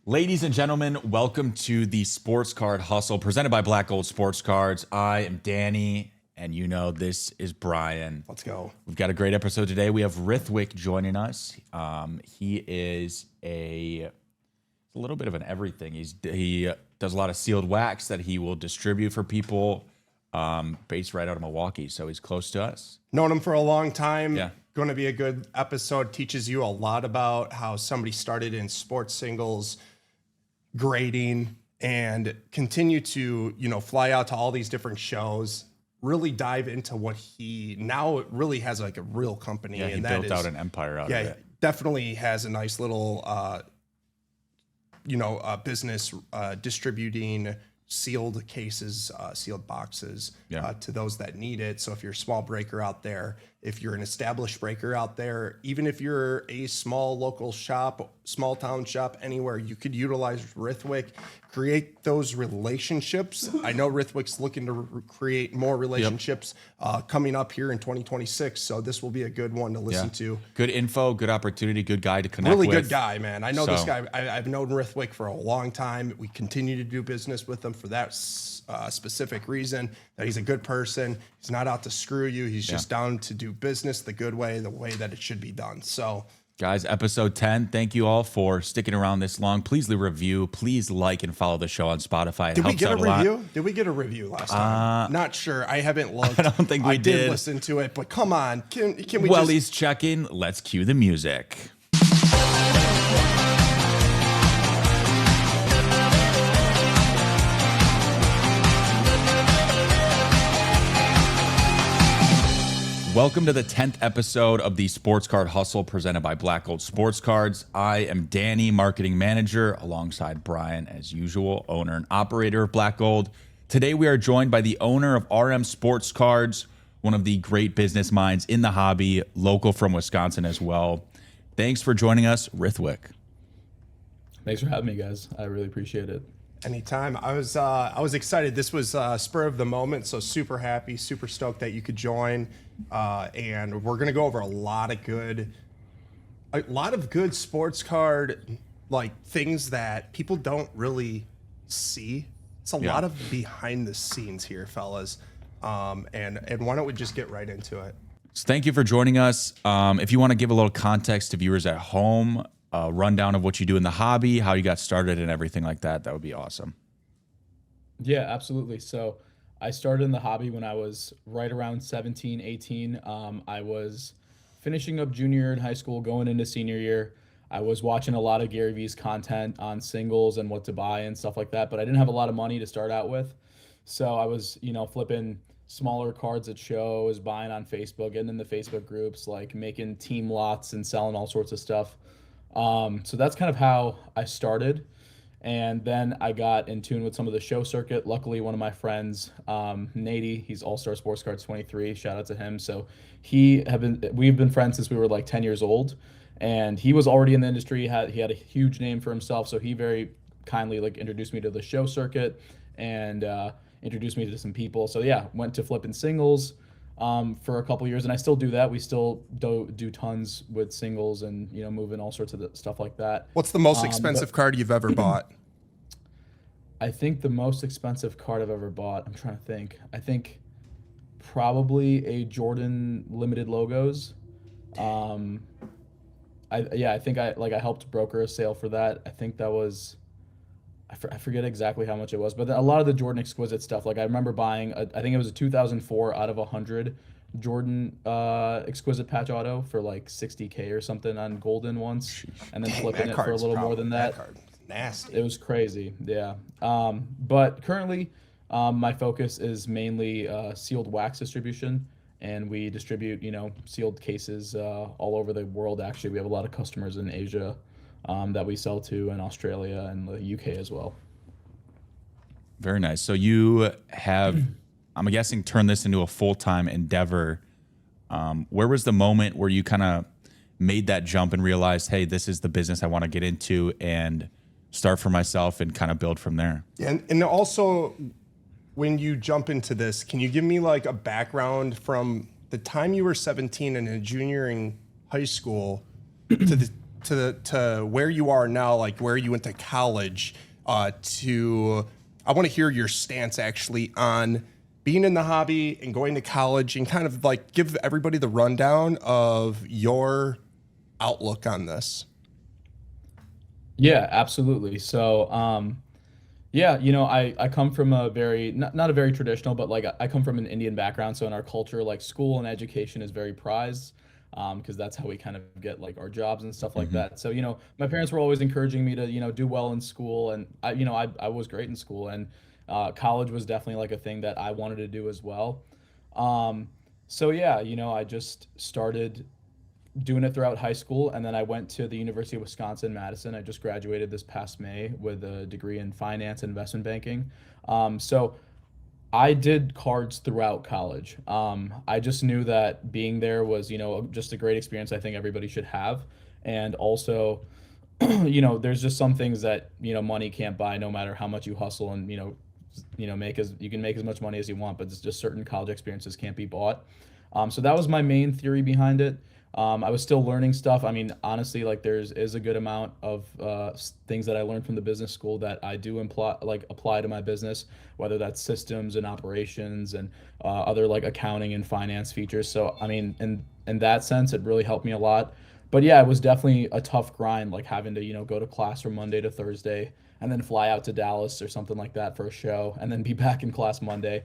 Ladies and gentlemen, welcome to the Sports Card Hustle presented by Black Gold Sports Cards. I am Danny, and you know this is Brian. Let's go. We've got a great episode today. We have Rithwik joining us. He is a little bit of an everything. He does a lot of sealed wax that he will distribute for people, based right out of Milwaukee. So he's close to us. Known him for a long time. Yeah. Going to be a good episode. Teaches you a lot about how somebody started in sports singles, grading, and continue to, fly out to all these different shows, really dive into what he now really has like a real company. Yeah, he and built out an empire out of it. Definitely has a nice little, business distributing sealed cases, sealed boxes to those that need it. So if you're a small breaker out there, if you're an established breaker out there, even if you're a small local shop, small town shop, anywhere, you could utilize Rithwik, create those relationships. I know Rithwik's looking to create more relationships coming up here in 2026. So this will be a good one to listen to. Good info, good opportunity, good guy to connect with. Really good guy, man. I know this guy. I've known Rithwik for a long time. We continue to do business with him for that specific reason, that he's a good person. He's not out to screw you. He's just down to do business the good way, the way that it should be done. So, guys, episode 10. Thank you all for sticking around this long. Please leave a review. Please like and follow the show on Spotify. Did we get a review? Did we get a review last time? Not sure. I haven't looked. I don't think we did. I did listen to it, but come on. Can we While he's checking, let's cue the music. Welcome to the 10th episode of the Sports Card Hustle presented by Black Gold Sports Cards. I am Danny, marketing manager, alongside Brian, as usual, owner and operator of Black Gold. Today we are joined by the owner of RM Sports Cards, one of the great business minds in the hobby, local from Wisconsin as well. Thanks for joining us, Rithwik. Thanks for having me, guys. I really appreciate it. Anytime. I was excited. This was spur of the moment, so super happy, super stoked that you could join. And we're gonna go over a lot of good sports card things that people don't really see. It's a lot of behind the scenes here, fellas. And why don't we just get right into it? So thank you for joining us. If you want to give a little context to viewers at home, a rundown of what you do in the hobby, how you got started and everything like that, that would be awesome. Yeah, absolutely. So I started in the hobby when I was right around 17, 18. I was finishing up junior year in high school, going into senior year. I was watching a lot of Gary V's content on singles and what to buy and stuff like that, but I didn't have a lot of money to start out with. So I was, flipping smaller cards at shows, buying on Facebook, getting in the Facebook groups, like making team lots and selling all sorts of stuff. So that's kind of how I started. And then I got in tune with some of the show circuit. Luckily, one of my friends, Nady, he's All-Star Sports Cards 23, shout out to him. So we've been friends since we were like 10 years old, and he was already in the industry. He had a huge name for himself. So he very kindly introduced me to the show circuit and, introduced me to some people. So yeah, went to flipping singles, for a couple years, and I still do that. We still do tons with singles and moving all sorts of stuff like that. What's the most expensive card you've ever bought? I think the most expensive card I've ever bought, I'm trying to think. I think probably a Jordan limited logos. I think I helped broker a sale for that. I think that was, I forget exactly how much it was, but a lot of the Jordan exquisite stuff, I remember buying, I think it was a 2004 out of 100 Jordan exquisite patch auto for like $60K or something on Golden once, and then flipping it for a little more than that. Card nasty. It was crazy, yeah. But currently, my focus is mainly sealed wax distribution, and we distribute, sealed cases all over the world. Actually, we have a lot of customers in Asia that we sell to, in Australia and the UK as well. Very nice. So you have, I'm guessing, turned this into a full-time endeavor. Where was the moment where you kind of made that jump and realized, hey, this is the business I want to get into and start for myself and kind of build from there? And also, when you jump into this, can you give me a background from the time you were 17 and a junior in high school to to where you are now, like where you went to college, I want to hear your stance actually on being in the hobby and going to college, and kind of like give everybody the rundown of your outlook on this. Yeah, absolutely. So, yeah, I come from a very not a very traditional, but like I come from an Indian background. So in our culture, like school and education is very prized, because that's how we kind of get like our jobs and stuff like that. So, my parents were always encouraging me to, do well in school, and I was great in school, and college was definitely like a thing that I wanted to do as well. So yeah, I just started doing it throughout high school, and then I went to the University of Wisconsin-Madison. I just graduated this past May with a degree in finance and investment banking. So I did cards throughout college. I just knew that being there was, just a great experience I think everybody should have. And also, there's just some things that, money can't buy, no matter how much you hustle and, you can make as much money as you want, but it's just certain college experiences can't be bought. So that was my main theory behind it. I was still learning stuff. I mean, honestly, like is a good amount of things that I learned from the business school that I do apply to my business, whether that's systems and operations and other like accounting and finance features. So, I mean, in that sense, it really helped me a lot. But yeah, it was definitely a tough grind, like having to, go to class from Monday to Thursday and then fly out to Dallas or something like that for a show and then be back in class Monday.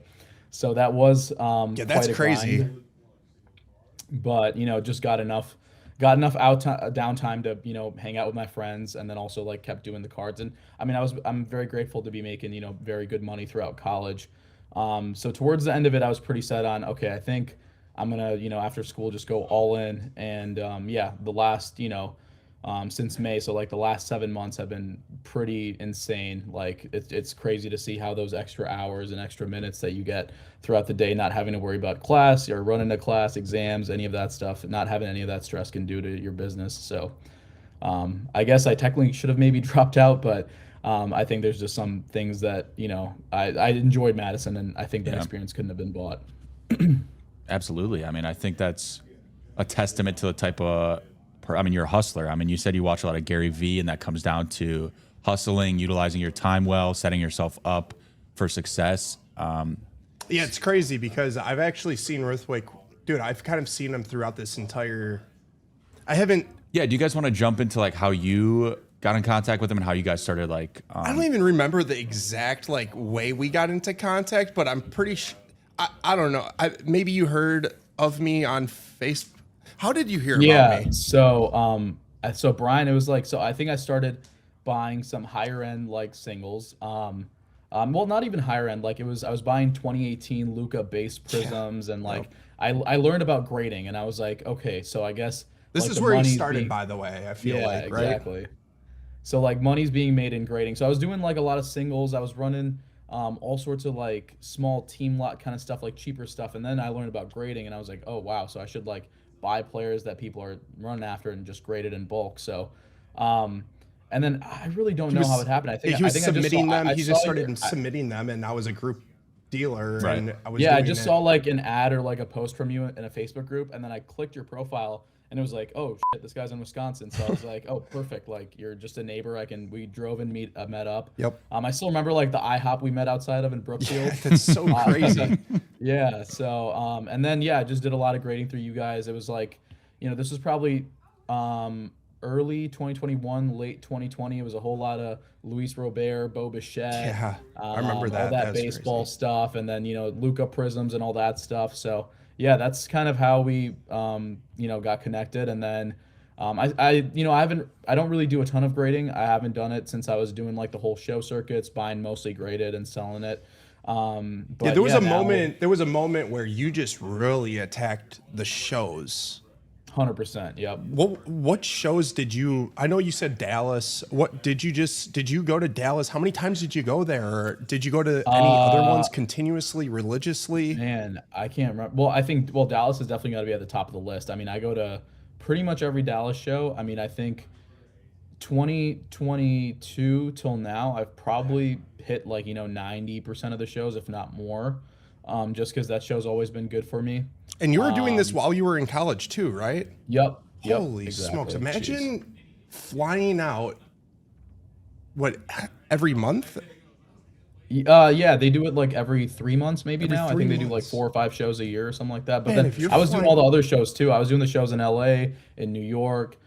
So that was Yeah, that's quite a crazy. grind. But just got enough downtime to hang out with my friends, and then also like kept doing the cards. And I mean, I'm very grateful to be making very good money throughout college. So towards the end of it, I was pretty set on, okay, I think I'm gonna after school just go all in. And yeah, the last since May, so like the last 7 months have been pretty insane. Like it's crazy to see how those extra hours and extra minutes that you get throughout the day, not having to worry about class or running to class, exams, any of that stuff, not having any of that stress can do to your business. So I guess I technically should have maybe dropped out, but I think there's just some things that I enjoyed Madison, and I think that experience couldn't have been bought. Absolutely. I mean, I think that's a testament to the type of you're a hustler. I mean, you said you watch a lot of Gary Vee, and that comes down to hustling, utilizing your time well, setting yourself up for success. Yeah, it's crazy because I've actually seen Rithwik. Dude, I've kind of seen him throughout this entire. I haven't. Yeah, do you guys want to jump into like how you got in contact with him and how you guys started like? I don't even remember the exact like way we got into contact, but I'm pretty sure. I don't know. Maybe you heard of me on Facebook. How did you hear about me? So Brian, it was like, so I think I started buying some higher end like singles. Well, not even higher end. Like I was buying 2018 Luca base prisms, and like I learned about grading, and I was like, okay, so I guess this like, is the where he money's started, being, by the way. I feel yeah, like, right? exactly. So like money's being made in grading. So I was doing like a lot of singles. I was running all sorts of like small team lot kind of stuff, like cheaper stuff, and then I learned about grading, and I was like, oh wow, so I should like buy players that people are running after and just grade it in bulk. So, and then I really don't know how it happened. I think he was I think submitting them. He just started your, submitting them, and I was a group dealer, Right. and I was yeah, I doing just it. saw like an ad or like a post from you in a Facebook group, and then I clicked your profile, and it was like, oh shit, this guy's in Wisconsin. So I was like, oh perfect, like you're just a neighbor. We drove and met up. Yep. I still remember like the IHOP we met outside of in Brookfield. Yeah, that's so crazy. Yeah. So and then I just did a lot of grading through you guys. It was like, this was probably early 2021, late 2020. It was a whole lot of Luis Robert, Bo Bichette. Yeah, I remember that. All that That's baseball crazy. stuff, and then Luca prisms and all that stuff. So yeah, that's kind of how we got connected. And then I don't really do a ton of grading. I haven't done it since I was doing like the whole show circuits, buying mostly graded and selling it. But Yeah, there was a now, moment. There was a moment where you just really attacked the shows. 100%. Yep. What shows did you? I know you said Dallas. What did you go to Dallas? How many times did you go there? Or did you go to any other ones continuously, religiously? Man, I can't remember. Well, I think Dallas has definitely got to be at the top of the list. I mean, I go to pretty much every Dallas show. I mean, I think 2022 till now, I've probably hit like 90% of the shows, if not more. Just because that show's always been good for me. And you were doing this while you were in college too, right? Yep. Holy exactly. smokes! Imagine flying out, what, every month? Yeah, they do it like every 3 months, maybe Every now. I three think they do like months. 4 or 5 shows a year or something like that. But Man, then if you're I was doing all flying, the other shows too. I was doing the shows in LA, in New York,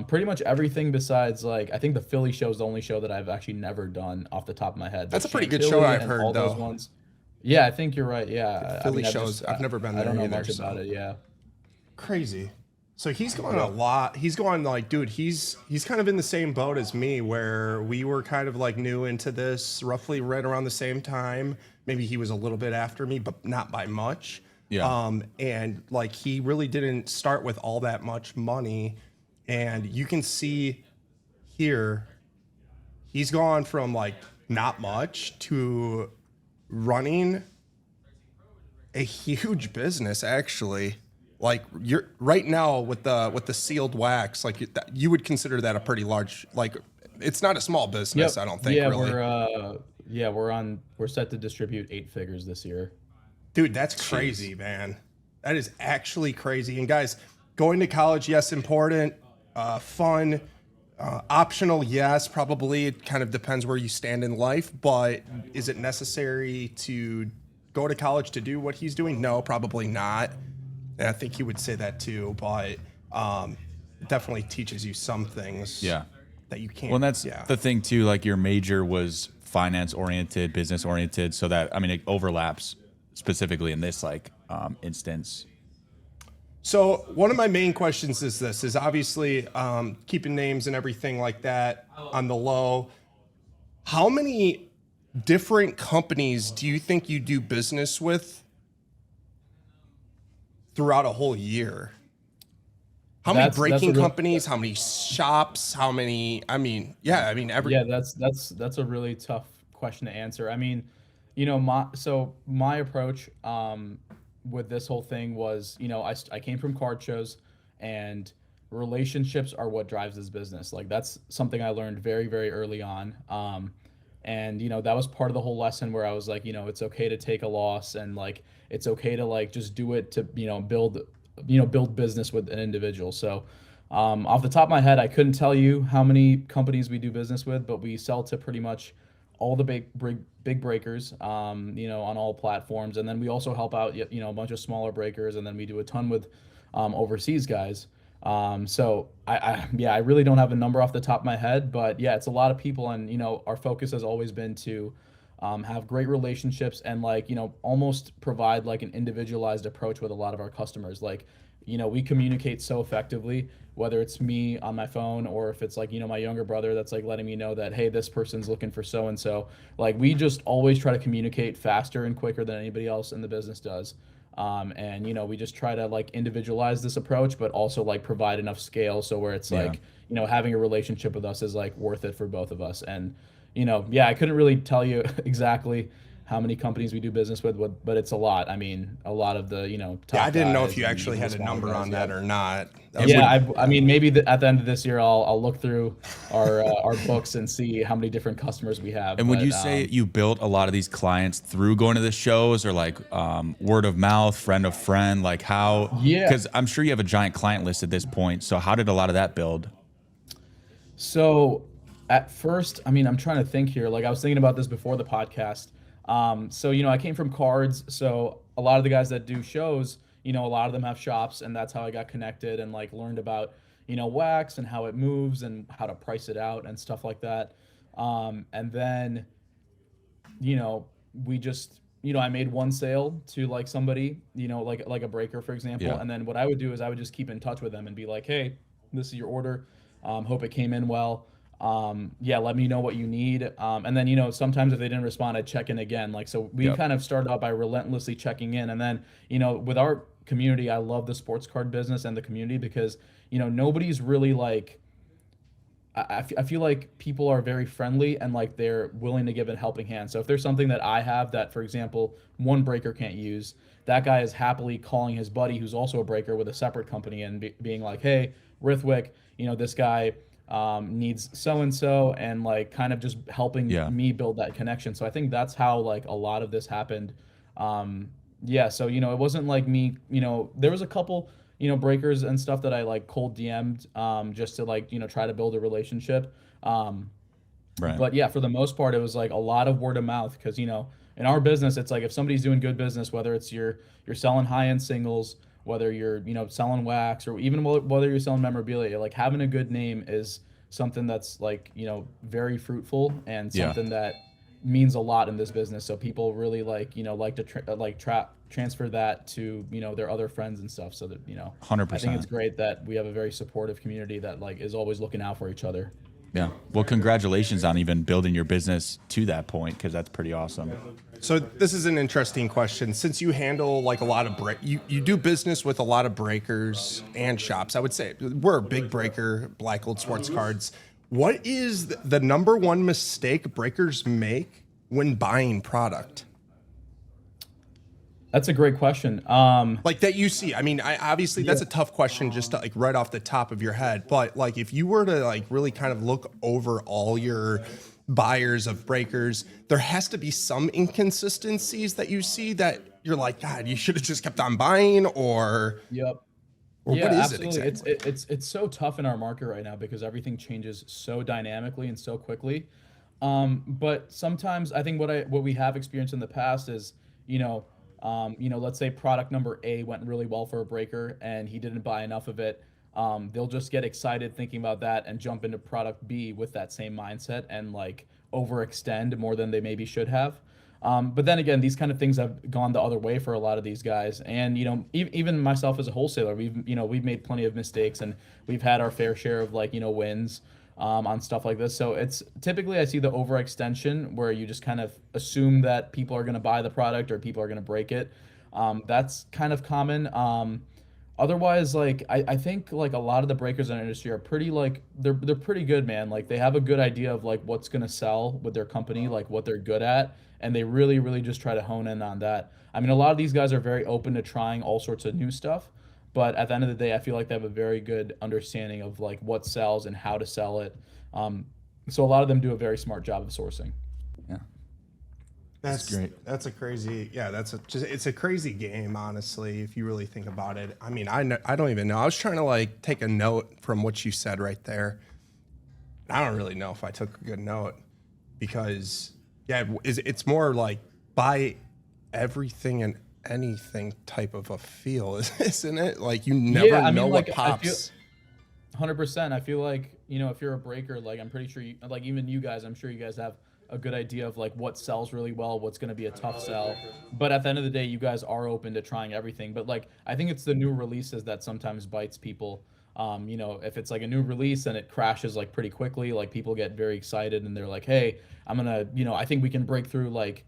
pretty much everything besides like I think the Philly show is the only show that I've actually never done off the top of my head. But that's a pretty good show Chantilly I've and heard all those though. ones. Yeah, I think you're right. The Yeah, I Philly mean, shows, I've never been I there don't know either, much about so it. Yeah. crazy. So he's going a lot. He's going like, dude, he's kind of in the same boat as me where we were kind of like new into this roughly right around the same time. Maybe he was a little bit after me, but not by much. Yeah. And like he really didn't start with all that much money. And you can see here, he's gone from like not much to running a huge business actually. Like you're right now with the sealed wax, like you would consider that a pretty large, like it's not a small business, Yep. I don't think Yeah, really. we're set to distribute 8 figures this year. Dude, that's crazy, man. That is actually crazy. And guys, going to college, yes, important, fun, optional, yes, probably. It kind of depends where you stand in life, but is it necessary to go to college to do what he's doing? No, probably not. And I think he would say that too, but it definitely teaches you some things Yeah. that you can't. Well, and that's yeah. the thing too. Like your major was finance oriented, business oriented, so that I mean it overlaps specifically in this like instance. So one of my main questions is this: is obviously keeping names and everything like that on the low. How many different companies do you think you do business with throughout a whole year? How many That's a breaking real companies? How many shops? How many? I mean, yeah, I mean every. Yeah, that's a really tough question to answer. I mean, my approach with this whole thing was, I came from card shows, and relationships are what drives this business. Like that's something I learned very, very early on. And that was part of the whole lesson where I was like, it's okay to take a loss, and like it's okay to like just do it to build business with an individual. So off the top of my head, I couldn't tell you how many companies we do business with, but we sell to pretty much all the big breakers, on all platforms, and then we also help out a bunch of smaller breakers, and then we do a ton with overseas guys. So I really don't have a number off the top of my head, but yeah, it's a lot of people, and our focus has always been to have great relationships, and like almost provide like an individualized approach with a lot of our customers. Like we communicate so effectively, whether it's me on my phone or if it's like my younger brother that's like letting me know that, hey, this person's looking for so and so. Like we just always try to communicate faster and quicker than anybody else in the business does. And we just try to like individualize this approach, but also like provide enough scale so where it's Yeah. like having a relationship with us is like worth it for both of us. And yeah, I couldn't really tell you exactly how many companies we do business with, but it's a lot. I mean, a lot of the top Yeah, I didn't know if guys you and actually even had the a smaller number guys, on yeah. that or not. That was- Yeah, I mean, maybe at the end of this year, I'll look through our books and see how many different customers we have. And would But you say you built a lot of these clients through going to the shows, or like word of mouth, friend of friend? Like how? Yeah. Because I'm sure you have a giant client list at this point. So how did a lot of that build? So at first, I mean, I'm trying to think here. Like I was thinking about this before the podcast. So I came from cards, so a lot of the guys that do shows, a lot of them have shops, and that's how I got connected and like learned about wax and how it moves and how to price it out and stuff like that. And then we just I made one sale to like somebody, like a breaker, for example. Yeah. And then what I would do is I would just keep in touch with them and be like, hey, this is your order. Hope it came in well. Yeah, let me know what you need. And then, sometimes if they didn't respond, I'd check in again. Like, so we Yep. kind of started out by relentlessly checking in. And then, with our community, I love the sports card business and the community because, nobody's really like, I feel like people are very friendly and like they're willing to give a helping hand. So if there's something that I have that, for example, one breaker can't use, that guy is happily calling his buddy who's also a breaker with a separate company and being like, hey, Rithwik, this guy needs so and so, and like kind of just helping Yeah. me build that connection. So I think that's how like a lot of this happened. Yeah, so it wasn't like me. There was a couple breakers and stuff that I like cold DM'd, just to like, try to build a relationship. Right. But yeah, for the most part, it was like a lot of word of mouth because, in our business, it's like if somebody's doing good business, whether it's you're selling high-end singles, whether you're, selling wax, or even whether you're selling memorabilia, like having a good name is something that's like, very fruitful and Yeah. something that means a lot in this business. So people really like, like to transfer that to, their other friends and stuff. So that, I 100%. think it's great that we have a very supportive community that like is always looking out for each other. Yeah. Well, congratulations on even building your business to that point, because that's pretty awesome. So this is an interesting question. Since you handle like a lot of you do business with a lot of breakers and shops, I would say we're a big breaker, Black Gold Sports Cards. What is the number one mistake breakers make when buying product? That's a great question. Like that you see. I mean, obviously that's a tough question just to like right off the top of your head. But like if you were to like really kind of look over all your buyers of breakers, there has to be some inconsistencies that you see that you're like, God, you should have just kept on buying, or Yep. or Yeah, what is absolutely. it exactly? It's so tough in our market right now because everything changes so dynamically and so quickly. But sometimes I think what we have experienced in the past is, let's say product number A went really well for a breaker and he didn't buy enough of it. They'll just get excited thinking about that and jump into product B with that same mindset and like overextend more than they maybe should have. But then again, these kind of things have gone the other way for a lot of these guys. And, even myself as a wholesaler, we've made plenty of mistakes and we've had our fair share of like, wins, on stuff like this. So it's typically, I see the overextension where you just kind of assume that people are going to buy the product or people are going to break it. That's kind of common. Otherwise, like I think like a lot of the breakers in our industry are pretty like they're pretty good, man. Like they have a good idea of like what's gonna sell with their company, like what they're good at, and they really, really just try to hone in on that. I mean, a lot of these guys are very open to trying all sorts of new stuff, but at the end of the day, I feel like they have a very good understanding of like what sells and how to sell it. So a lot of them do a very smart job of sourcing. Yeah. That's great. That's a crazy, yeah. It's a crazy game, honestly, if you really think about it. I mean, I don't even know. I was trying to like take a note from what you said right there. I don't really know if I took a good note because, yeah, it's more like buy everything and anything type of a feel, isn't it? Like you never know what pops. 100%. I feel like, if you're a breaker, like I'm pretty sure like even you guys, I'm sure you guys have a good idea of like what sells really well, what's going to be a tough sell. But at the end of the day, you guys are open to trying everything. But like, I think it's the new releases that sometimes bites people. If it's like a new release and it crashes like pretty quickly, like people get very excited and they're like, hey, I'm going to, I think we can break through like,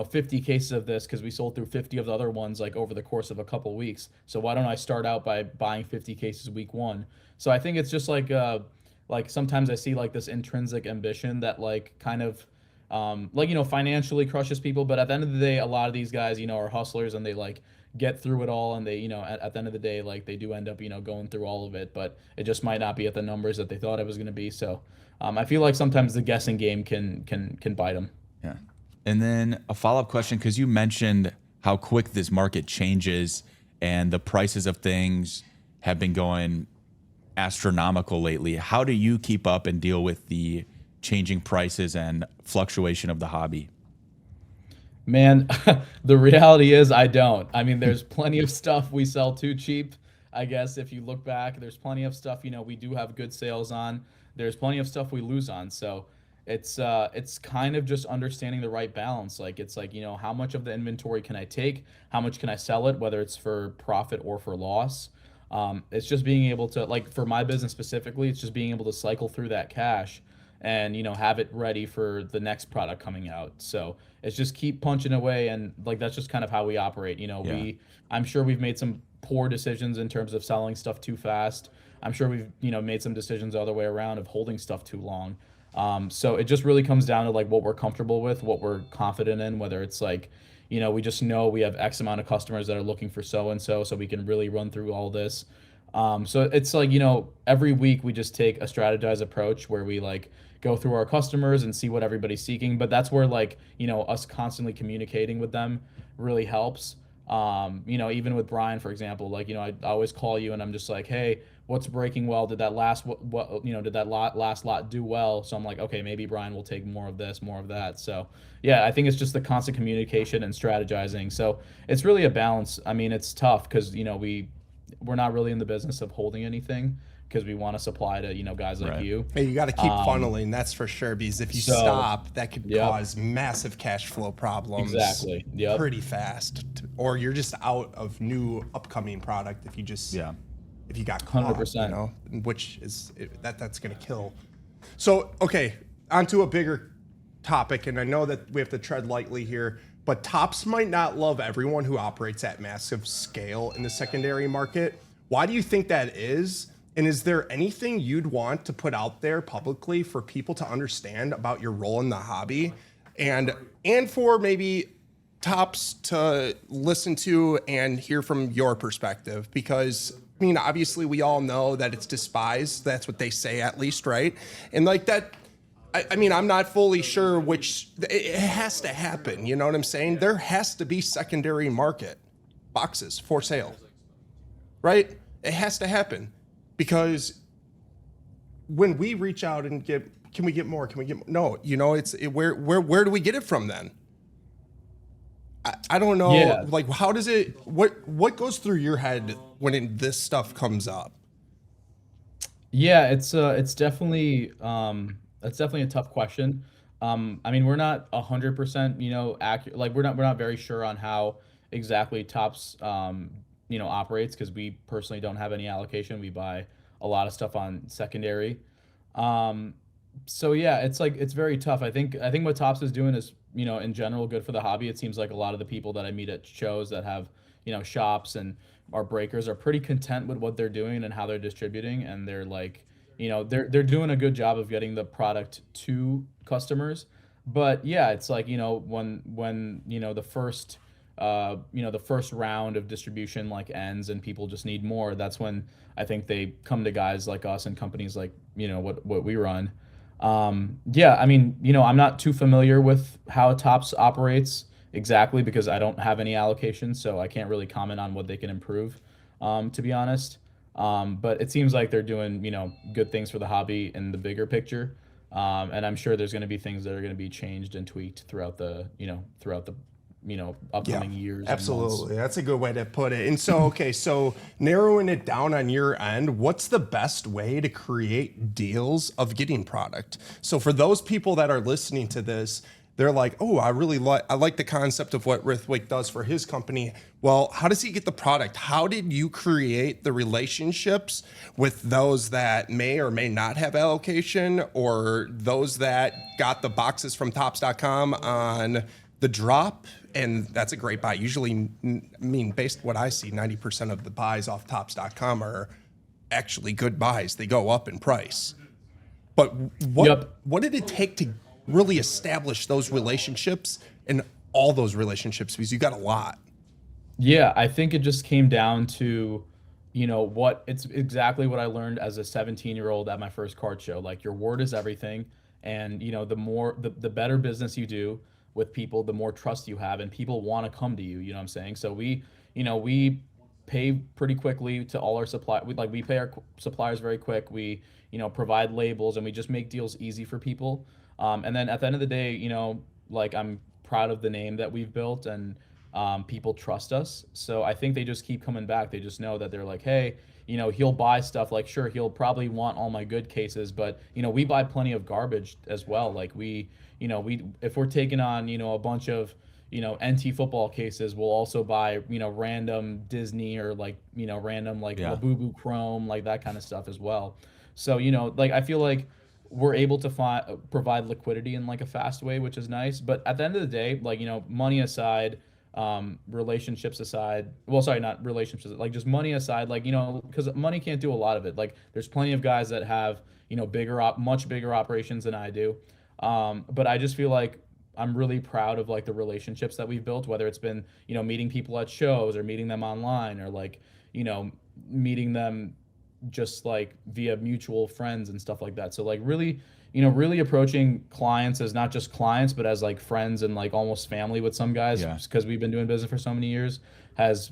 50 cases of this because we sold through 50 of the other ones like over the course of a couple weeks. So why don't I start out by buying 50 cases week one? So I think it's just like sometimes I see like this intrinsic ambition that like kind of, financially crushes people. But at the end of the day, a lot of these guys, are hustlers and they like get through it all. And they, at the end of the day, like they do end up, going through all of it, but it just might not be at the numbers that they thought it was going to be. So I feel like sometimes the guessing game can bite them. Yeah. And then a follow-up question, because you mentioned how quick this market changes and the prices of things have been going astronomical lately. How do you keep up and deal with the changing prices and fluctuation of the hobby? Man, the reality is I don't. I mean, there's plenty of stuff we sell too cheap. I guess if you look back, there's plenty of stuff, we do have good sales on. There's plenty of stuff we lose on. So it's kind of just understanding the right balance. Like it's like, how much of the inventory can I take? How much can I sell it, whether it's for profit or for loss? It's just being able to, like for my business specifically, it's just being able to cycle through that cash and have it ready for the next product coming out. So it's just keep punching away, and like that's just kind of how we operate. Yeah. I'm sure we've made some poor decisions in terms of selling stuff too fast. I'm sure we've made some decisions the other way around of holding stuff too long. So it just really comes down to like what we're comfortable with, what we're confident in, whether it's like we just know we have X amount of customers that are looking for so and so we can really run through all this. So it's like, every week we just take a strategized approach where we like go through our customers and see what everybody's seeking. But that's where like, us constantly communicating with them really helps. Even with Bryan, for example, like, I always call you and I'm just like, hey, what's breaking well? Did that last, did that last lot do well? So I'm like, okay, maybe Bryan will take more of this, more of that. So yeah, I think it's just the constant communication and strategizing. So it's really a balance. I mean, it's tough because, we're not really in the business of holding anything because we want to supply to, guys like Right. you. Hey, you got to keep funneling, that's for sure. Because if you So, stop, that could yep, cause massive cash flow problems exactly. Yep. pretty fast. Or you're just out of new upcoming product if you just Yeah. if you got caught, 100%. which is that's going to kill. So, okay, onto a bigger topic, and I know that we have to tread lightly here, but Tops might not love everyone who operates at massive scale in the secondary market. Why do you think that is? And is there anything you'd want to put out there publicly for people to understand about your role in the hobby, and for maybe Tops to listen to and hear from your perspective? Because I mean, obviously we all know that it's despised. That's what they say, at least, right? And like that, I mean, I'm not fully sure which, it has to happen. You know what I'm saying? There has to be secondary market boxes for sale, right? It has to happen, because when we reach out and can we get more? Can we get more? No, where do we get it from then? I don't know. Yeah. Like, how does it, what goes through your head when this stuff comes up? Yeah, it's definitely a tough question. I mean, we're not 100%, accurate. Like, we're not very sure on how exactly Tops operates, because we personally don't have any allocation. We buy a lot of stuff on secondary. Um, so yeah, it's very tough. I think what Tops is doing is, in general, good for the hobby. It seems like a lot of the people that I meet at shows that have, shops and our breakers are pretty content with what they're doing and how they're distributing, and they're like, they're doing a good job of getting the product to customers. But yeah, it's like, when the first round of distribution like ends and people just need more, that's when I think they come to guys like us and companies like, what we run. Yeah, I mean, I'm not too familiar with how Tops operates exactly because I don't have any allocation, so I can't really comment on what they can improve, to be honest. But it seems like they're doing, good things for the hobby in the bigger picture. And I'm sure there's going to be things that are going to be changed and tweaked throughout the upcoming years and months. Absolutely. That's a good way to put it. And so, okay, so narrowing it down on your end, what's the best way to create deals of getting product? So for those people that are listening to this, they're like, oh, I like the concept of what Rithwik does for his company. Well, how does he get the product? How did you create the relationships with those that may or may not have allocation, or those that got the boxes from tops.com on the drop? And that's a great buy. Usually, I mean, based on what I see, 90% of the buys off tops.com are actually good buys. They go up in price. But what did it take to really establish those relationships and all those relationships? Because you got a lot. Yeah, I think it just came down to, it's exactly what I learned as a 17-year-old at my first card show. Like, your word is everything. And, the better business you do with people, the more trust you have, and people want to come to you. You know what I'm saying? So we pay pretty quickly to all our we pay our suppliers very quick. We, provide labels, and we just make deals easy for people. And then at the end of the day, I'm proud of the name that we've built, and people trust us. So I think they just keep coming back. They just know that they're like, hey, he'll buy stuff. Like, sure, he'll probably want all my good cases, but, we buy plenty of garbage as well. Like, if we're taking on, a bunch of, NT football cases, we'll also buy, random Disney or random Labubu Chrome, like that kind of stuff as well. So, I feel like we're able to provide liquidity in like a fast way, which is nice. But at the end of the day, money aside, relationships aside, well, sorry, not relationships, like just money aside, because money can't do a lot of it. Like, there's plenty of guys that have, much bigger operations than I do. But I just feel like I'm really proud of like the relationships that we've built, whether it's been, meeting people at shows or meeting them online, or meeting them just like via mutual friends and stuff like that. So like really, really approaching clients as not just clients, but as like friends and like almost family with some guys, Yeah. because we've been doing business for so many years, has,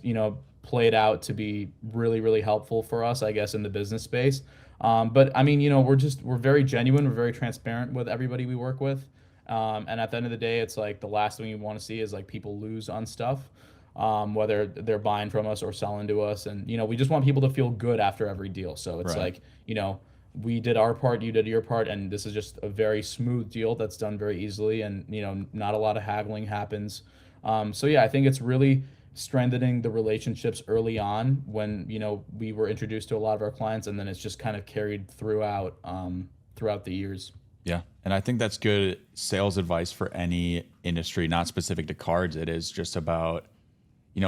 played out to be really, really helpful for us, I guess, in the business space. But I mean, we're very genuine, we're very transparent with everybody we work with. And at the end of the day, it's like the last thing you want to see is like people lose on stuff, whether they're buying from us or selling to us. And, we just want people to feel good after every deal. So it's Right. like, we did our part, you did your part, and this is just a very smooth deal that's done very easily. And, not a lot of haggling happens. So yeah, I think it's really strengthening the relationships early on when, we were introduced to a lot of our clients, and then it's just kind of carried throughout the years. Yeah. And I think that's good sales advice for any industry, not specific to cards. It is just about,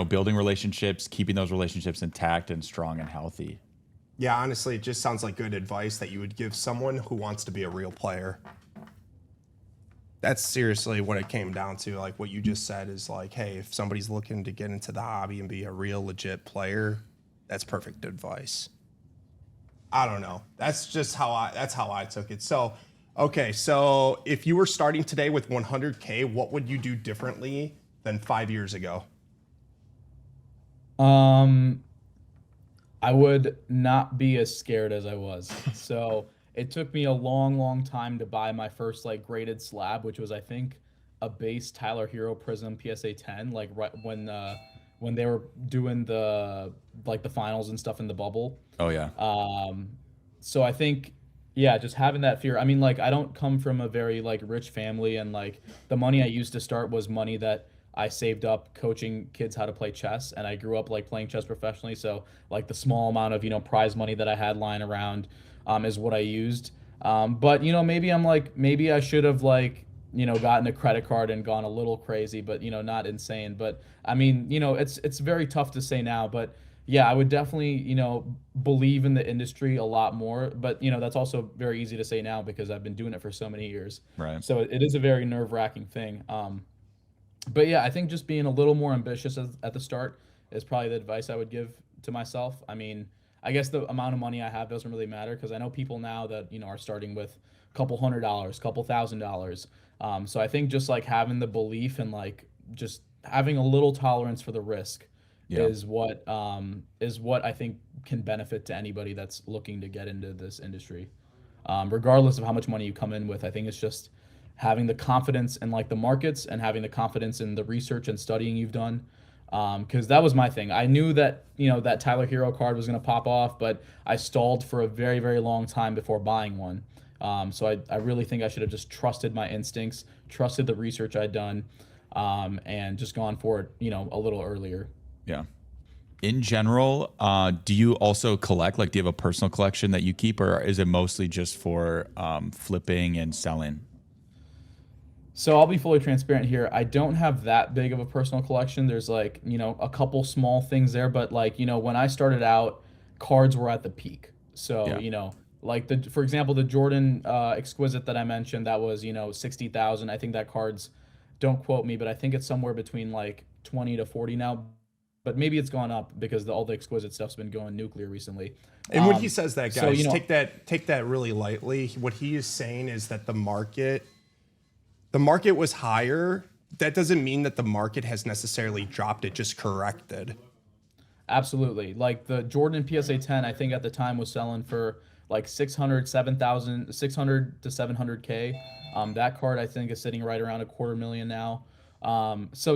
building relationships, keeping those relationships intact and strong and healthy. Yeah, honestly, it just sounds like good advice that you would give someone who wants to be a real player. That's seriously what it came down to. Like what you just said is like, hey, if somebody's looking to get into the hobby and be a real legit player, that's perfect advice. I don't know. That's how I took it. So, okay, so if you were starting today with 100K, what would you do differently than 5 years ago? I would not be as scared as I was. So it took me a long, long time to buy my first like graded slab, which was I think a base Tyler Hero Prism PSA 10, like right when they were doing the like the finals and stuff in the bubble. Oh yeah. So I think, yeah, just having that fear. I mean, like I don't come from a very like rich family, and like the money I used to start was money that I saved up coaching kids how to play chess, and I grew up like playing chess professionally. So like the small amount of prize money that I had lying around is what I used. But maybe I should have like gotten a credit card and gone a little crazy, but not insane. But I mean it's very tough to say now, but yeah, I would definitely believe in the industry a lot more. But that's also very easy to say now because I've been doing it for so many years. Right. So it is a very nerve-wracking thing. But yeah, I think just being a little more ambitious at the start is probably the advice I would give to myself. I mean, I guess the amount of money I have doesn't really matter because I know people now that are starting with a couple $100, couple $1,000. So I think just like having the belief and like just having a little tolerance for the risk Yeah. is what I think can benefit to anybody that's looking to get into this industry. Regardless of how much money you come in with, I think it's just having the confidence in like the markets and having the confidence in the research and studying you've done. Because that was my thing. I knew that that Tyler Hero card was going to pop off, but I stalled for a very, very long time before buying one. So I really think I should have just trusted my instincts, trusted the research I'd done, and just gone for it a little earlier. Yeah. In general, do you also collect? Like, do you have a personal collection that you keep, or is it mostly just for flipping and selling? So I'll be fully transparent here. I don't have that big of a personal collection. There's like, a couple small things there, but like, when I started out, cards were at the peak. So, Yeah. like for example, the Jordan Exquisite that I mentioned, that was, 60,000. I think that card's, don't quote me, but I think it's somewhere between like 20 to 40 now. But maybe it's gone up because all the Exquisite stuff's been going nuclear recently. And when he says that, guys, so, take that really lightly. What he is saying is that the market was higher. That doesn't mean that the market has necessarily dropped. It just corrected. Absolutely. Like the Jordan PSA 10, I think at the time was selling for like 600 to 700K. That card I think is sitting right around $250,000 now. So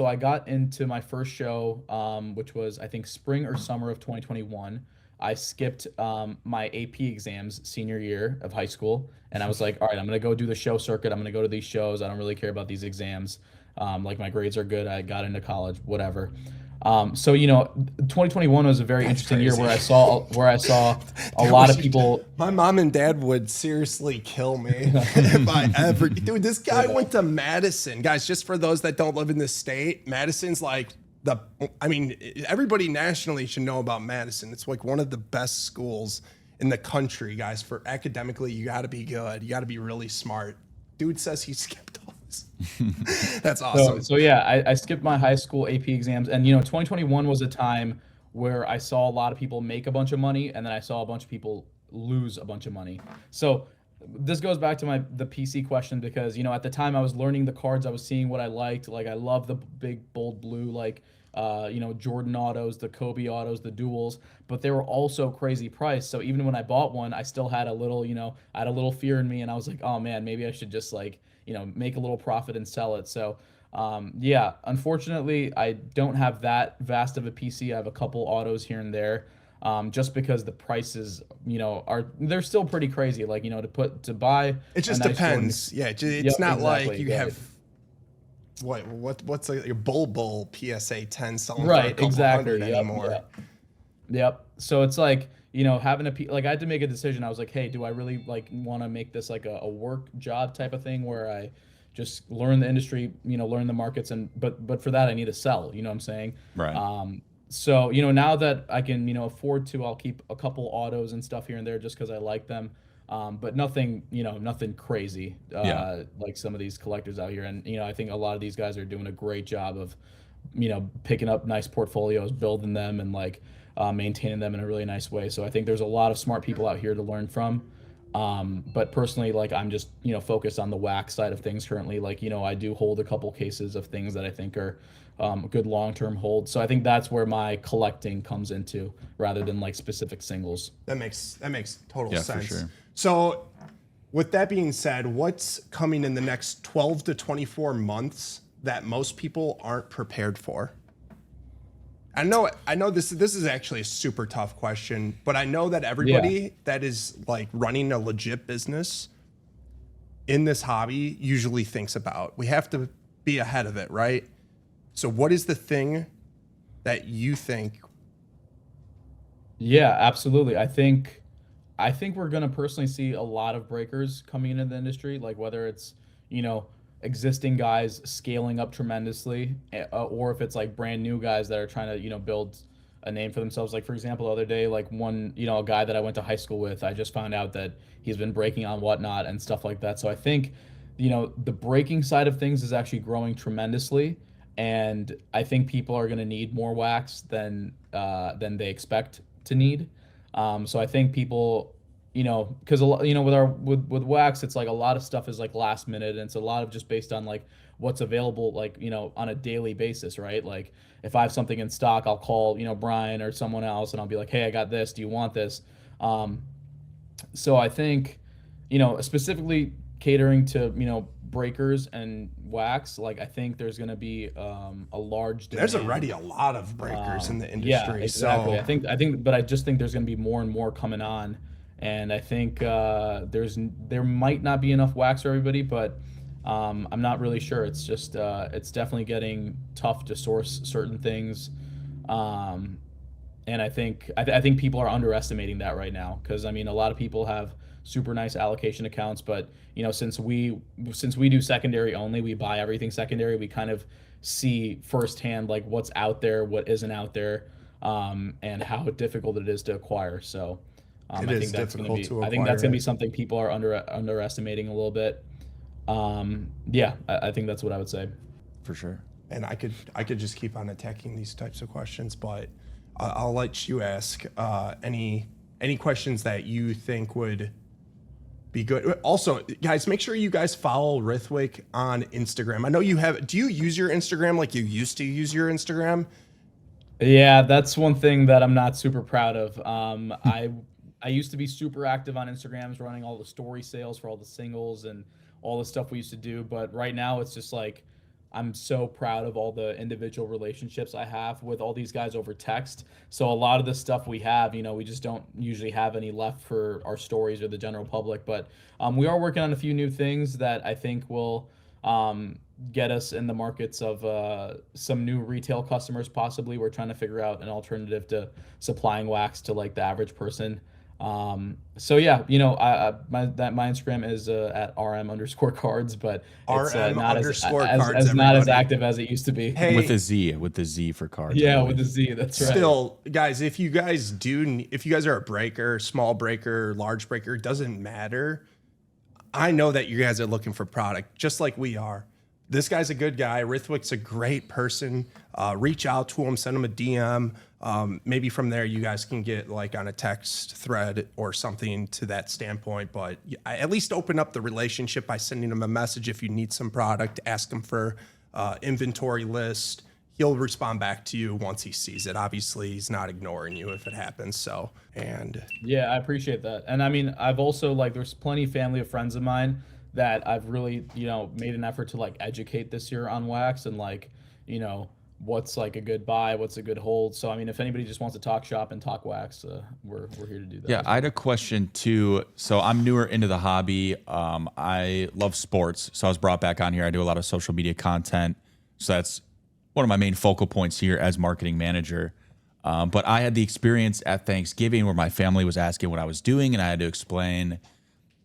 I got into my first show, which was I think spring or summer of 2021. I skipped my AP exams senior year of high school, and I was like, all right, I'm gonna go do the show circuit. I'm gonna go to these shows. I don't really care about these exams. Like my grades are good. I got into college, whatever. So 2021 was a very interesting year where I saw a lot of people. My mom and dad would seriously kill me if I ever. Dude, this guy went to Madison, guys. Just for those that don't live in this state, Madison's like everybody nationally should know about Madison. It's like one of the best schools in the country, guys. For academically, you got to be good. You got to be really smart. Dude says he skipped all this. That's awesome. So yeah, I skipped my high school AP exams, and 2021 was a time where I saw a lot of people make a bunch of money, and then I saw a bunch of people lose a bunch of money. So this goes back to the PC question, because at the time I was learning the cards, I was seeing what I liked. Like, I love the big bold blue, like Jordan autos, the Kobe autos, the duals, but they were also crazy priced. So even when I bought one, I still had a little, I had a little fear in me, and I was like, oh man, maybe I should just like make a little profit and sell it. So yeah, unfortunately, I don't have that vast of a PC. I have a couple autos here and there. Just because the prices, they're still pretty crazy. Like, to buy. It just nice depends. Jordan. Yeah, it's not exactly. like you have what's like your Bull PSA 10 selling for a Right, couple exactly. hundred anymore. Yep. So it's like, having like, I had to make a decision. I was like, hey, do I really like want to make this like a work job type of thing where I just learn the industry, learn the markets, but for that I need to sell. You know what I'm saying? Right. So, now that I can, afford to, I'll keep a couple autos and stuff here and there just because I like them. But nothing, nothing crazy, like some of these collectors out here. And, I think a lot of these guys are doing a great job of, picking up nice portfolios, building them, and like maintaining them in a really nice way. So I think there's a lot of smart people out here to learn from. But personally, like, I'm just, focused on the wax side of things currently. Like, I do hold a couple cases of things that I think are good long-term holds. So I think that's where my collecting comes into, rather than like specific singles. That makes total Yeah, sense. for sure. So with that being said, what's coming in the next 12 to 24 months that most people aren't prepared for? I know this is actually a super tough question, but I know that everybody that is like running a legit business in this hobby usually thinks about, we have to be ahead of it, right? So what is the thing that you think? Yeah, absolutely. I think we're going to personally see a lot of breakers coming into the industry, like whether it's, existing guys scaling up tremendously, or if it's like brand new guys that are trying to, build a name for themselves. Like, for example, the other day, like one, a guy that I went to high school with, I just found out that he's been breaking on Whatnot and stuff like that. So I think, the breaking side of things is actually growing tremendously. And I think people are going to need more wax than they expect to need. So I think people, because with wax, it's like a lot of stuff is like last minute, and it's a lot of just based on like what's available, like on a daily basis, right? Like if I have something in stock, I'll call Bryan or someone else, and I'll be like, hey, I got this. Do you want this? So I think specifically catering to breakers and wax, like I think there's going to be a large demand. There's already a lot of breakers in the industry. Yeah, exactly. So. But I just think there's going to be more and more coming on, and I think there might not be enough wax for everybody, but I'm not really sure. It's just it's definitely getting tough to source certain things, and I think people are underestimating that right now, because a lot of people have super nice allocation accounts, but since we do secondary only, we buy everything secondary, we kind of see firsthand like what's out there, what isn't out there, and how difficult it is to acquire. So I think that's going to be something people are underestimating a little bit. Yeah, I think that's what I would say. For sure. And I could just keep on attacking these types of questions, but I'll let you ask any questions that you think would be good. Also, guys, make sure you guys follow Rithwik on Instagram. I know you have. Do you use your Instagram like you used to use your Instagram? Yeah, that's one thing that I'm not super proud of. I used to be super active on Instagrams, running all the story sales for all the singles and all the stuff we used to do. But right now, it's just like I'm so proud of all the individual relationships I have with all these guys over text. So a lot of the stuff we have, we just don't usually have any left for our stories or the general public. But we are working on a few new things that I think will get us in the markets of some new retail customers. Possibly, we're trying to figure out an alternative to supplying wax to like the average person. So yeah, my Instagram is at RM_cards, but it's not as active as it used to be. Hey, with the Z for cards. Yeah, with the Z. That's right. Still, guys, if you guys are a breaker, small breaker, large breaker, doesn't matter. I know that you guys are looking for product just like we are. This guy's a good guy. Rithwik's a great person. Reach out to him, send him a DM. Maybe from there you guys can get like on a text thread or something to that standpoint, but I at least open up the relationship by sending them a message. If you need some product, ask them for inventory list. He'll respond back to you once he sees it. Obviously he's not ignoring you if it happens. So, and Yeah, I appreciate that. And I mean, I've also like, there's plenty of family of friends of mine that I've really, made an effort to like educate this year on wax and like, what's like a good buy, what's a good hold. So, I mean, if anybody just wants to talk shop and talk wax, we're here to do that. Yeah, I had a question too. So I'm newer into the hobby. I love sports. So I was brought back on here. I do a lot of social media content. So that's one of my main focal points here as marketing manager. But I had the experience at Thanksgiving where my family was asking what I was doing, and I had to explain,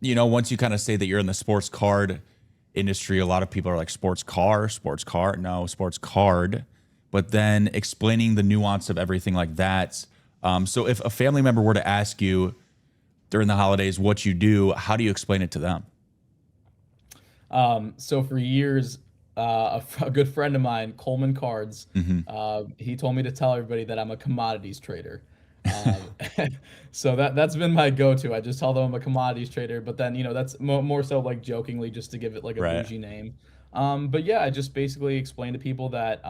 once you kind of say that you're in the sports card industry, a lot of people are like sports car, no, sports card. But then explaining the nuance of everything like that. So if a family member were to ask you during the holidays what you do, how do you explain it to them? So for years, a good friend of mine, Coleman Cards, he told me to tell everybody that I'm a commodities trader. So that's been my go-to. I just tell them I'm a commodities trader, but then, that's more so like jokingly just to give it like a bougie name. But yeah, I just basically explain to people that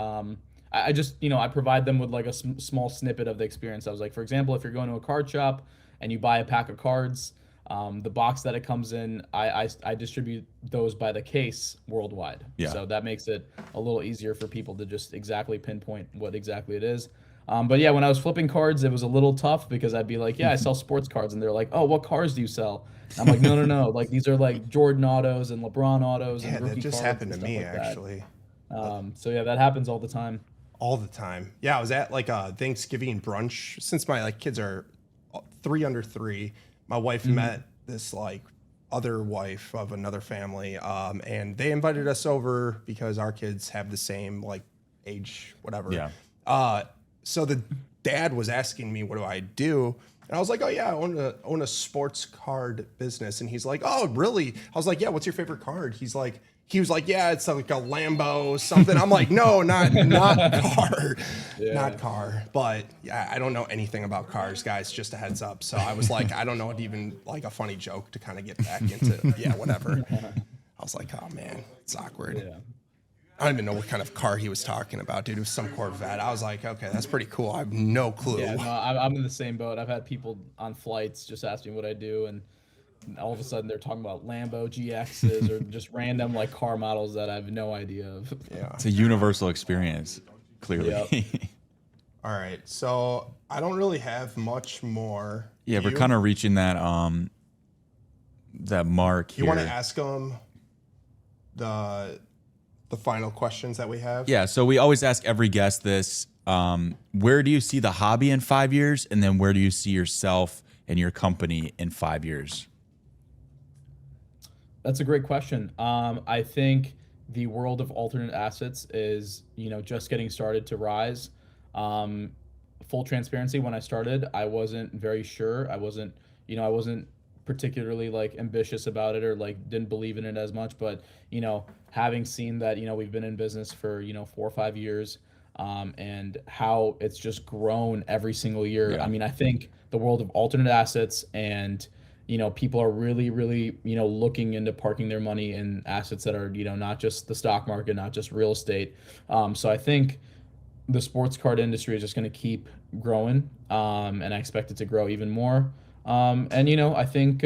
I just, I provide them with like a small snippet of the experience. I was like, for example, if you're going to a card shop and you buy a pack of cards, the box that it comes in, I distribute those by the case worldwide. Yeah. So that makes it a little easier for people to just exactly pinpoint what exactly it is. But yeah, when I was flipping cards, it was a little tough because I'd be like, yeah, I sell sports cards. And they're like, oh, what cars do you sell? And I'm like, no. Like these are like Jordan autos and LeBron autos and rookie that just cards happened and to stuff me like that. actually. So yeah, that happens all the time. All the time. Yeah, I was at like a Thanksgiving brunch since my like kids are 3 under 3. My wife met this like other wife of another family, and they invited us over because our kids have the same like age, whatever. Yeah. So the dad was asking me, what do I do? And I was like, oh yeah, I own a sports card business. And he's like, oh really? I was like, yeah, what's your favorite card? He was like, yeah, it's like a Lambo something. I'm like, no, not car, not car. But yeah, I don't know anything about cars, guys, just a heads up. So I was like, I don't know what even like a funny joke to kind of get back into. Yeah, whatever. I was like, oh man, it's awkward. Yeah. I don't even know what kind of car he was talking about, dude. It was some Corvette. I was like, okay, that's pretty cool. I have no clue. Yeah, no, I'm in the same boat. I've had people on flights just ask me what I do, and all of a sudden they're talking about Lambo GXs or just random like car models that I have no idea of. Yeah. It's a universal experience, clearly. Yep. All right. So I don't really have much more. Yeah, we're kind of reaching that that mark here. You want to ask them the final questions that we have? Yeah, so we always ask every guest this. Where do you see the hobby in 5 years? And then where do you see yourself and your company in 5 years? That's a great question. I think the world of alternate assets is, just getting started to rise. Full transparency, when I started, I wasn't very sure. I wasn't particularly like ambitious about it or like didn't believe in it as much, but having seen that we've been in business for 4 or 5 years, and how it's just grown every single year. Yeah. I mean, I think the world of alternate assets and people are really looking into parking their money in assets that are not just the stock market, not just real estate. So I think the sports card industry is just going to keep growing, and I expect it to grow even more. And I think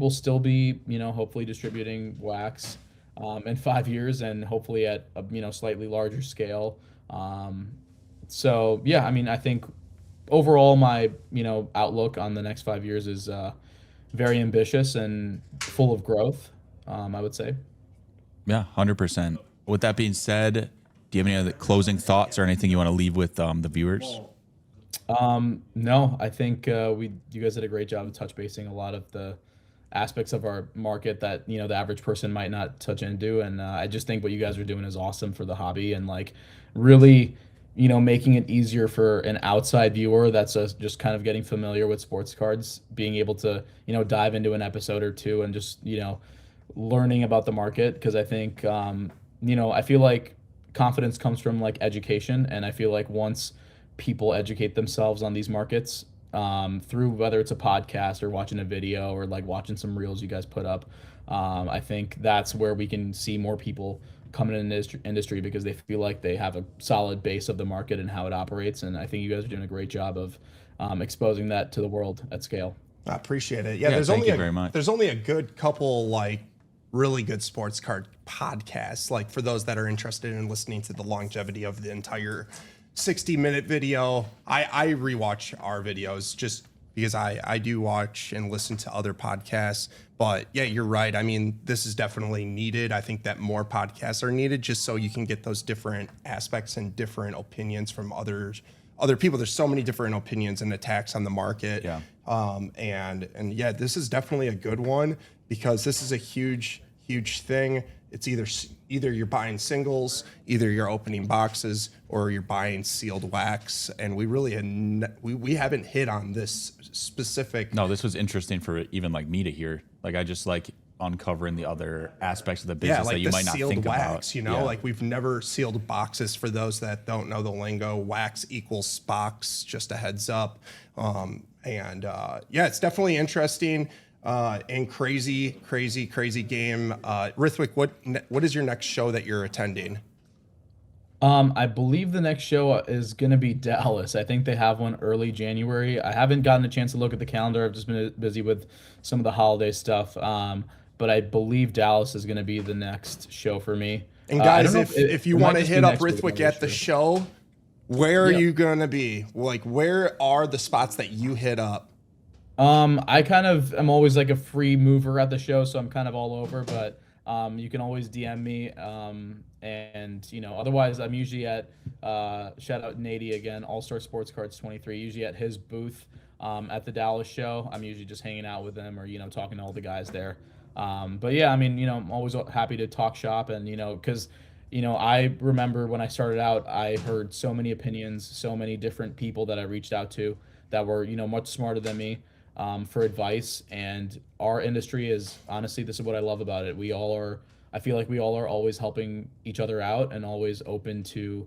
we'll still be hopefully distributing wax in 5 years, and hopefully at a slightly larger scale. So yeah, I mean, I think overall my outlook on the next 5 years is very ambitious and full of growth, I would say. Yeah, 100%. With that being said, do you have any other closing thoughts or anything you want to leave with the viewers? No, I think you guys did a great job of touch basing a lot of the aspects of our market that the average person might not touch into, and I just think what you guys are doing is awesome for the hobby, and like really making it easier for an outside viewer that's just kind of getting familiar with sports cards, being able to dive into an episode or two and just learning about the market, because I think I feel like confidence comes from like education, and I feel like once people educate themselves on these markets through whether it's a podcast or watching a video or like watching some reels you guys put up. I think that's where we can see more people coming in this industry because they feel like they have a solid base of the market and how it operates. And I think you guys are doing a great job of exposing that to the world at scale. I appreciate it. Yeah, thank you very much. There's only a good couple like really good sports card podcasts, like for those that are interested in listening to the longevity of the entire 60-minute video. I rewatch our videos just because I do watch and listen to other podcasts. But yeah, you're right. I mean, this is definitely needed. I think that more podcasts are needed just so you can get those different aspects and different opinions from other people. There's so many different opinions and attacks on the market. Yeah. And yeah, this is definitely a good one because this is a huge thing. It's either you're buying singles, either you're opening boxes, or you're buying sealed wax. And we really we haven't hit on this specific. No, this was interesting for even like me to hear. Like I just like uncovering the other aspects of the business like that you might not think wax, about. Like we've never sealed boxes. For those that don't know the lingo, wax equals box, just a heads up. Yeah, it's definitely interesting. And crazy game. Rithwik, what is your next show that you're attending? I believe the next show is going to be Dallas. I think they have one early January. I haven't gotten a chance to look at the calendar. I've just been busy with some of the holiday stuff. But I believe Dallas is going to be the next show for me. And guys, if you want to hit up Rithwik at the show, where are you going to be? Like, where are the spots that you hit up? I kind of am always like a free mover at the show, so I'm kind of all over, but you can always DM me. And otherwise I'm usually at shout out Nady again, All-Star Sports Cards 23, usually at his booth at the Dallas show. I'm usually just hanging out with them or talking to all the guys there. But yeah, I mean, I'm always happy to talk shop and because I remember when I started out, I heard so many opinions, so many different people that I reached out to that were much smarter than me. For advice, and our industry is honestly, this is what I love about it. I feel like we all are always helping each other out and always open to,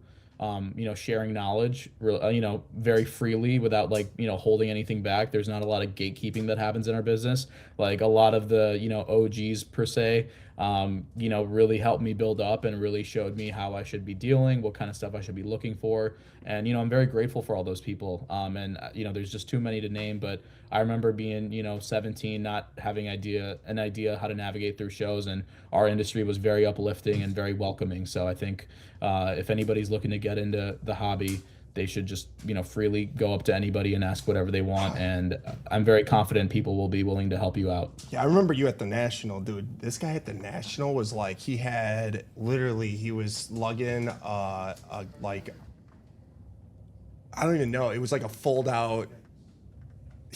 sharing knowledge, very freely without holding anything back. There's not a lot of gatekeeping that happens in our business. Like a lot of the, OGs per se, really helped me build up and really showed me how I should be dealing, what kind of stuff I should be looking for. And, I'm very grateful for all those people. And there's just too many to name, but I remember being, 17, not having an idea how to navigate through shows, and our industry was very uplifting and very welcoming. So I think if anybody's looking to get into the hobby, they should just, freely go up to anybody and ask whatever they want. And I'm very confident people will be willing to help you out. Yeah, I remember you at the National, dude. This guy at the National was like, he was lugging I don't even know. It was like a fold out.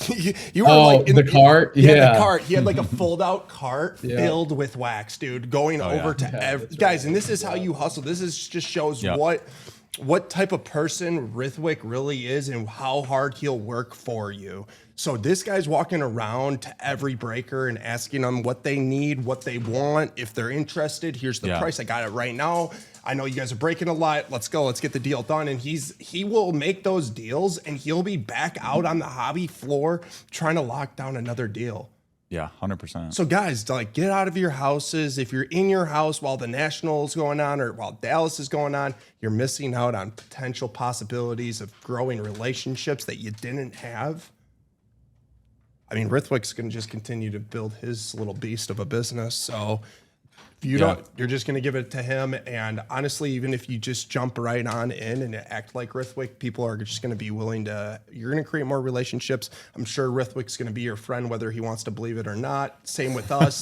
You were like in the cart. Yeah, the cart. He had like a fold out cart filled with wax, dude, going over to every guys. Right. And this is how you hustle. This is just shows what type of person Rithwik really is and how hard he'll work for you. So this guy's walking around to every breaker and asking them what they need, what they want. If they're interested, here's the price. I got it right now. I know you guys are breaking a lot. Let's go. Let's get the deal done. And he will make those deals, and he'll be back out on the hobby floor trying to lock down another deal. Yeah, 100%. So guys, get out of your houses. If you're in your house while the National is going on or while Dallas is going on, you're missing out on potential possibilities of growing relationships that you didn't have. I mean, Rithwik's going to just continue to build his little beast of a business. So if you don't, you're just going to give it to him. And honestly, even if you just jump right on in and act like Rithwik, people are just going to be willing to, you're going to create more relationships. I'm sure Rithwik's going to be your friend, whether he wants to believe it or not. Same with us.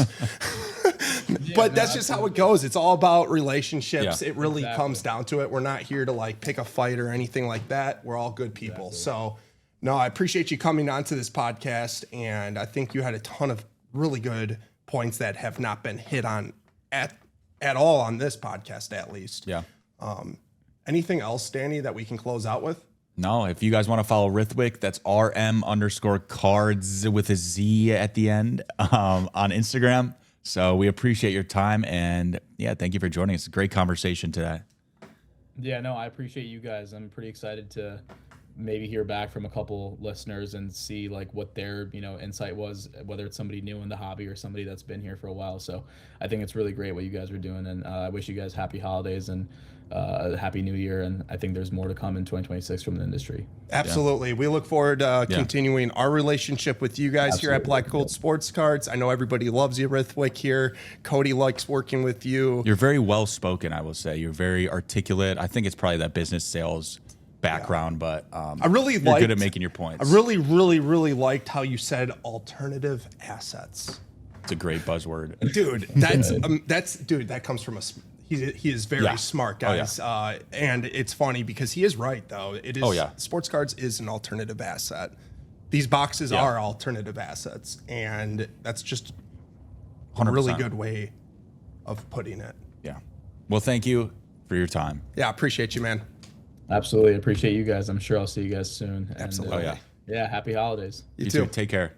But that's just how it goes. It's all about relationships. It really comes down to it. We're not here to pick a fight or anything like that. We're all good people. So no, I appreciate you coming on to this podcast. And I think you had a ton of really good points that have not been hit on at all on this podcast, at least. Yeah. Anything else, Danny, that we can close out with? No, if you guys want to follow Rithwik, that's RM_cards with a Z at the end on Instagram. So we appreciate your time, and thank you for joining us. It's a great conversation today. Yeah, no, I appreciate you guys. I'm pretty excited to maybe hear back from a couple listeners and see like what their insight was, whether it's somebody new in the hobby or somebody that's been here for a while. So I think it's really great what you guys are doing, and I wish you guys happy holidays and a happy new year. And I think there's more to come in 2026 from the industry. Absolutely. We look forward to continuing our relationship with you guys here at Black Gold Sports Cards. I know everybody loves you, Rithwik here. Cody likes working with you. You're very well spoken, I will say. You're very articulate. I think it's probably that business sales background, but I really you're good at making your points. I really, really, really liked how you said alternative assets. It's a great buzzword. Dude, that comes from he is very smart, guys. And it's funny because he is right, though. It is sports cards is an alternative asset. These boxes are alternative assets, and that's just 100%. A really good way of putting it. Yeah. Well, thank you for your time. Yeah, appreciate you, man. Absolutely. Appreciate you guys. I'm sure I'll see you guys soon. Absolutely. And, yeah, happy holidays. You too. Take care.